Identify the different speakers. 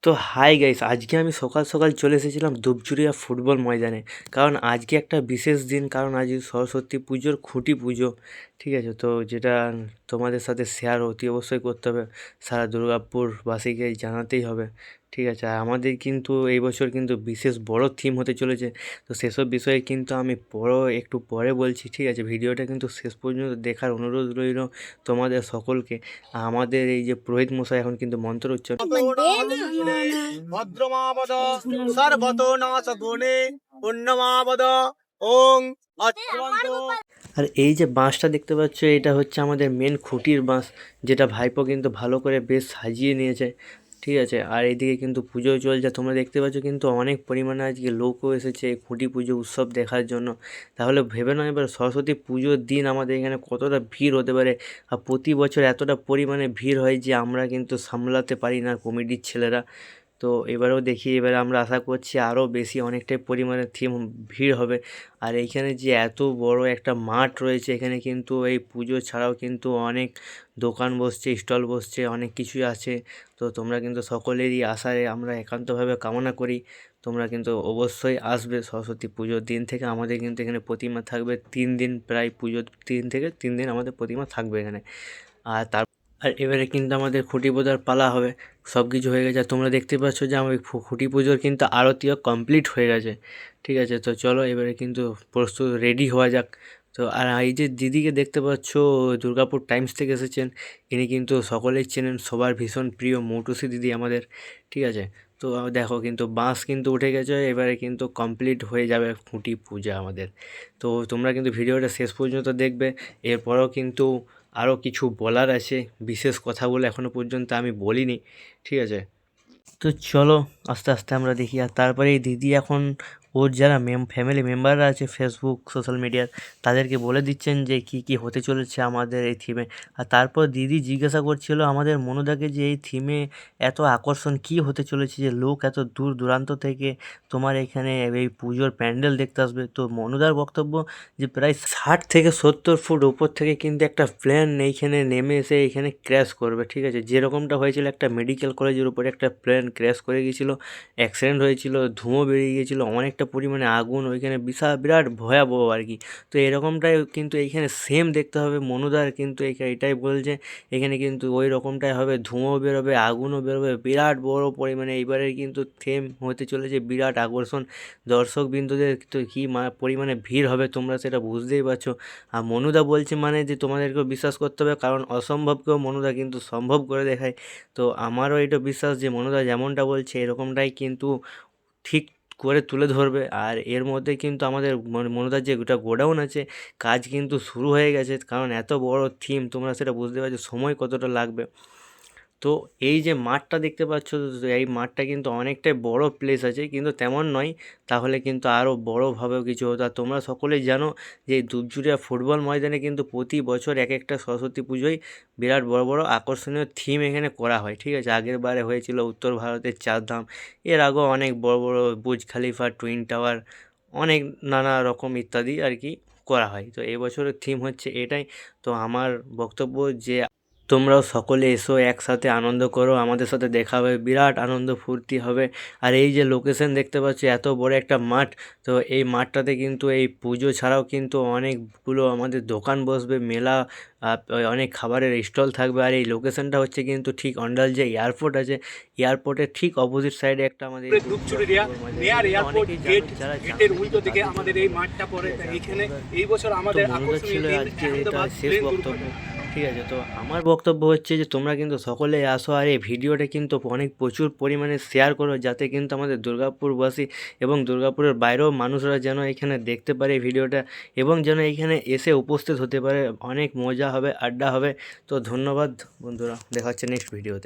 Speaker 1: তো hi guys, আজকে আমি সকাল সকাল চলে এসেছিলাম দুপচুরিয়া ফুটবল ময়দানে। কারণ আজকে একটা বিশেষ দিন, কারণ আজ সরস্বতী পুজোর খুঁটি পুজো। ঠিক আছে, তো যেটা তোমাদের সাথে শেয়ার অতি অবশ্যই করতে হবে, সারা দুর্গাপুরবাসীকে জানাতেই হবে। ঠিক আছে, আর আমাদের কিন্তু এই বছর কিন্তু বিশেষ বড় থিম হতে চলেছে। তো সেসব বিষয়ে কিন্তু আমি একটু পরে বলছি। ঠিক আছে, ভিডিওটা কিন্তু শেষ পর্যন্ত দেখার অনুরোধ রইল তোমাদের সকলকে। আমাদের এই যে পুরোহিত মশাই এখন কিন্তু মন্ত্র উচ্চারণ
Speaker 2: ভদ্রমাবদ সর্বতো নাশগুণে পুণ্যমাবদ ওং অচ্ছ্বন্ত।
Speaker 1: আর এই যে বাঁশটা দেখতে পাচ্ছ, এটা হচ্ছে আমাদের মেন খুঁটির বাঁশ, যেটা ভাইপো কিন্তু ভালো করে বেশ সাজিয়ে নিয়েছে। ঠিক আছে, আর এইদিকে কিন্তু পুজো চলছে, তোমরা দেখতে পাচ্ছ কিন্তু অনেক পরিমাণে আজকে লোকও এসেছে এই খুঁটি পুজো উৎসব দেখার জন্য। তাহলে ভেবে নাও এবার সরস্বতী পুজোর দিন আমাদের এখানে কতটা ভিড় হতে পারে। আর প্রতি বছর এতটা পরিমাণে ভিড় হয় যে আমরা কিন্তু সামলাতে পারি না কমিটির ছেলেরা। তো এবারেও দেখি, এবারে আমরা আশা করছি আরও বেশি অনেকটাই পরিমাণে ভিড় হবে। আর এইখানে যে এত বড় একটা মাঠ রয়েছে, এখানে কিন্তু এই পুজো ছাড়াও কিন্তু অনেক দোকান বসছে, স্টল বসছে, অনেক কিছুই আছে। তো তোমরা কিন্তু সকলেরই আশায় আমরা একান্তভাবে কামনা করি তোমরা কিন্তু অবশ্যই আসবে। সরস্বতী পুজোর দিন থেকে আমাদের কিন্তু এখানে প্রতিমা থাকবে 3 দিন, প্রায় পুজোর 3 থেকে 3 দিন আমাদের প্রতিমা থাকবে এখানে। আর এবারে কিন্তু আমাদের খুঁটি পূজার পালা হবে। সব কিছু হয়ে গেছে, আর তোমরা দেখতে পাচ্ছ যে আমার খুঁটি পুজোর কিন্তু আরতিও কমপ্লিট হয়ে গেছে। ঠিক আছে, তো চলো এবারে কিন্তু প্রস্তুত রেডি হওয়া যাক। তো আর এই যে দিদিকে দেখতে পাচ্ছ, দুর্গাপুর টাইমস থেকে এসেছেন। ইনি কিন্তু সকলেই চেনেন, সবার ভীষণ প্রিয় মৌটুসি দিদি আমাদের। ঠিক আছে, তো দেখো কিন্তু বাঁশ কিন্তু উঠে গেছে, এবারে কিন্তু কমপ্লিট হয়ে যাবে খুঁটি পূজা আমাদের। তো তোমরা কিন্তু ভিডিওটা শেষ পর্যন্ত দেখবে। এরপরও কিন্তু আরও কিছু বলার আছে, বিশেষ কথা বলে এখনও পর্যন্ত আমি বলিনি। ঠিক আছে, তো চলো আস্তে আস্তে আমরা দেখি। আর তারপরে এই দিদি এখন ওর যারা ফ্যামিলি মেম্বাররা আছে ফেসবুক সোশ্যাল মিডিয়ার, তাদেরকে বলে দিচ্ছেন যে কি কি হতে চলেছে আমাদের এই থিমে। আর তারপর দিদি জিজ্ঞাসা করছিল আমাদের মনুদাকে যে এই থিমে এত আকর্ষণ কি হতে চলেছে, যে লোক এত দূর দূরান্ত থেকে তোমার এখানে এই পুজোর প্যান্ডেল দেখতে আসবে। তো মনুদার বক্তব্য যে প্রায় 60 থেকে 70 ফুট উপর থেকে কিন্তু একটা প্লেন এইখানে নেমে এসে এখানে ক্র্যাশ করবে। ঠিক আছে, যেরকমটা হয়েছিল একটা মেডিকেল কলেজের উপরে একটা প্লেন ক্র্যাশ করে গিয়েছিলো, অ্যাক্সিডেন্ট হয়েছিল, ধুঁয়ো বেরিয়ে গিয়েছিলো, অনেকটা পরিমাণে আগুন ওইখানে, বিরাট ভয়াবহ আর কি। তো এরকমটাই কিন্তু এইখানে সেম দেখতে হবে। মনুদার কিন্তু এটাই বলছে, এখানে কিন্তু ওই রকমটাই হবে, ধুঁয়ো বেরোবে, আগুনও বেরোবে, বিরাট বড় পরিমাণে। এইবারের কিন্তু থিম হতে চলেছে বিরাট আকর্ষণ। দর্শকবৃন্দদের তো কী পরিমাণে ভিড় হবে তোমরা সেটা বুঝতেই পারছো। আর মনুদা বলছে মানে যে তোমাদেরকেও বিশ্বাস করতে হবে, কারণ অসম্ভবকেও মনুদা কিন্তু সম্ভব করে দেখায়। তো আমারও এটা বিশ্বাস যে মনুদা যেমনটা বলছে এরকমটাই কিন্তু ঠিক করে তুলে ধরবে। আর এর মধ্যে কিন্তু আমাদের মনুদার যে গোডাউন আছে, কাজ কিন্তু শুরু হয়ে গেছে। কারণ এত বড় থিম, তোমরা সেটা বুঝতে পারছো সময় কতটা লাগবে। তো এই যে মাঠটা দেখতে পাচ্ছ, তো এই মাঠটা কিন্তু অনেকটাই বড় প্লেস আছে, কিন্তু তেমন নয়। তাহলে কিন্তু আরও বড়োভাবেও কিছু হতো। আর তোমরা সকলেই জানো যে এই দুপচুরিয়া ফুটবল ময়দানে কিন্তু প্রতি বছর এক একটা সরস্বতী পুজোয় বিরাট বড় বড় আকর্ষণীয় থিম এখানে করা হয়। ঠিক আছে, আগের বারে হয়েছিল উত্তর ভারতের 4 ধাম, এর আগেও অনেক বড় বড় বুর্জ খালিফা, টুইন টাওয়ার, অনেক নানা রকম ইত্যাদি আর কি করা হয়। তো এবছরের থিম হচ্ছে এটাই। তো আমার বক্তব্য যে তোমরাও সকলে এসো, একসাথে আনন্দ করো, আমাদের সাথে দেখা হবে, বিরাট আনন্দ ফুর্তি হবে। আর এই যে লোকেশন দেখতে পাচ্ছি, এত বড় একটা মাঠ, তো এই মাঠটাতে কিন্তু এই পুজো ছাড়াও কিন্তু অনেকগুলো আমাদের দোকান বসবে, মেলা, অনেক খাবারের স্টল থাকবে। আর এই লোকেশনটা হচ্ছে কিন্তু ঠিক অন্ডাল যে এয়ারপোর্ট আছে, এয়ারপোর্টের ঠিক অপোজিট সাইডে একটা আমাদের
Speaker 2: এয়ারপোর্ট গেটের উল্টো দিকে আমাদের এই মাঠটা পড়ে। এখানে এই বছর আমাদের
Speaker 1: ছিল আজকে এটা শেষ বক্তব্য। ঠিক আছে, তো আমার বক্তব্য হচ্ছে যে তোমরা কিন্তু সকলে আসো, আর এই ভিডিওটা কিন্তু প্রচুর পরিমাণে শেয়ার করো, যাতে কিন্তু আমাদের দুর্গাপুরবাসী এবং দুর্গাপুরের বাইরেও মানুষরা যেন এখানে দেখতে পারে এই ভিডিওটা, এবং যেন এখানে এসে উপস্থিত হতে পারে। অনেক মজা হবে, আড্ডা হবে। তো ধন্যবাদ বন্ধুরা, দেখা হচ্ছে নেক্সট ভিডিওতে।